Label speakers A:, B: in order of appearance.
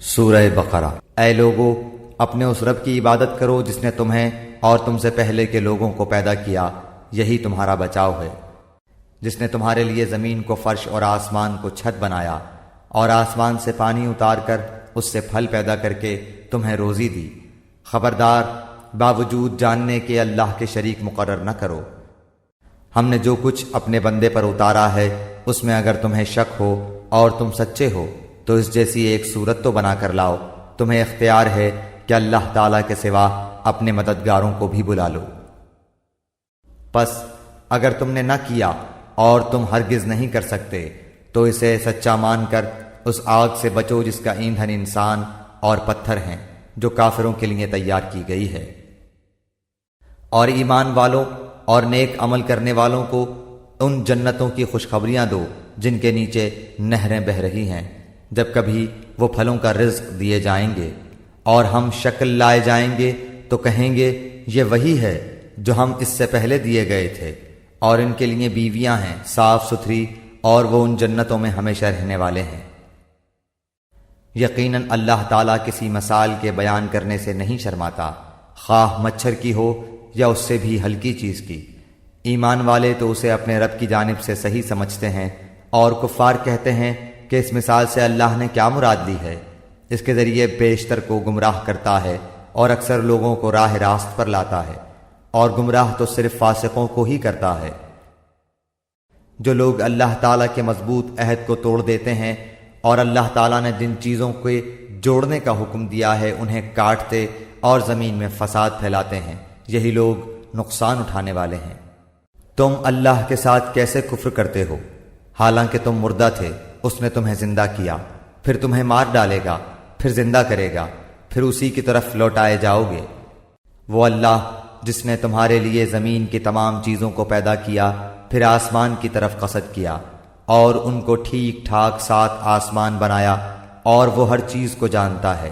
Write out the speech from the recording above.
A: سورہ بقرہ۔ اے لوگو، اپنے اس رب کی عبادت کرو جس نے تمہیں اور تم سے پہلے کے لوگوں کو پیدا کیا، یہی تمہارا بچاؤ ہے، جس نے تمہارے لیے زمین کو فرش اور آسمان کو چھت بنایا، اور آسمان سے پانی اتار کر اس سے پھل پیدا کر کے تمہیں روزی دی۔ خبردار، باوجود جاننے کے اللہ کے شریک مقرر نہ کرو۔ ہم نے جو کچھ اپنے بندے پر اتارا ہے اس میں اگر تمہیں شک ہو اور تم سچے ہو تو اس جیسی ایک صورت تو بنا کر لاؤ۔ تمہیں اختیار ہے کہ اللہ تعالیٰ کے سوا اپنے مددگاروں کو بھی بلا لو۔ پس اگر تم نے نہ کیا اور تم ہرگز نہیں کر سکتے تو اسے سچا مان کر اس آگ سے بچو جس کا ایندھن انسان اور پتھر ہیں، جو کافروں کے لیے تیار کی گئی ہے۔ اور ایمان والوں اور نیک عمل کرنے والوں کو ان جنتوں کی خوشخبریاں دو جن کے نیچے نہریں بہہ رہی ہیں، جب کبھی وہ پھلوں کا رزق دیے جائیں گے، اور ہم شکل لائے جائیں گے تو کہیں گے یہ وہی ہے جو ہم اس سے پہلے دیے گئے تھے، اور ان کے لیے بیویاں ہیں صاف ستھری، اور وہ ان جنتوں میں ہمیشہ رہنے والے ہیں۔ یقیناً اللہ تعالیٰ کسی مثال کے بیان کرنے سے نہیں شرماتا، خواہ مچھر کی ہو یا اس سے بھی ہلکی چیز کی۔ ایمان والے تو اسے اپنے رب کی جانب سے صحیح سمجھتے ہیں، اور کفار کہتے ہیں کہ اس مثال سے اللہ نے کیا مراد لی ہے؟ اس کے ذریعے بیشتر کو گمراہ کرتا ہے اور اکثر لوگوں کو راہ راست پر لاتا ہے، اور گمراہ تو صرف فاسقوں کو ہی کرتا ہے۔ جو لوگ اللہ تعالیٰ کے مضبوط عہد کو توڑ دیتے ہیں اور اللہ تعالیٰ نے جن چیزوں کے جوڑنے کا حکم دیا ہے انہیں کاٹتے اور زمین میں فساد پھیلاتے ہیں، یہی لوگ نقصان اٹھانے والے ہیں۔ تم اللہ کے ساتھ کیسے کفر کرتے ہو حالانکہ تم مردہ تھے، اس نے تمہیں زندہ کیا، پھر تمہیں مار ڈالے گا، پھر زندہ کرے گا، پھر اسی کی طرف لوٹائے جاؤ گے۔ وہ اللہ جس نے تمہارے لیے زمین کی تمام چیزوں کو پیدا کیا، پھر آسمان کی طرف قصد کیا اور ان کو ٹھیک ٹھاک 7 آسمان بنایا، اور وہ ہر چیز کو جانتا ہے۔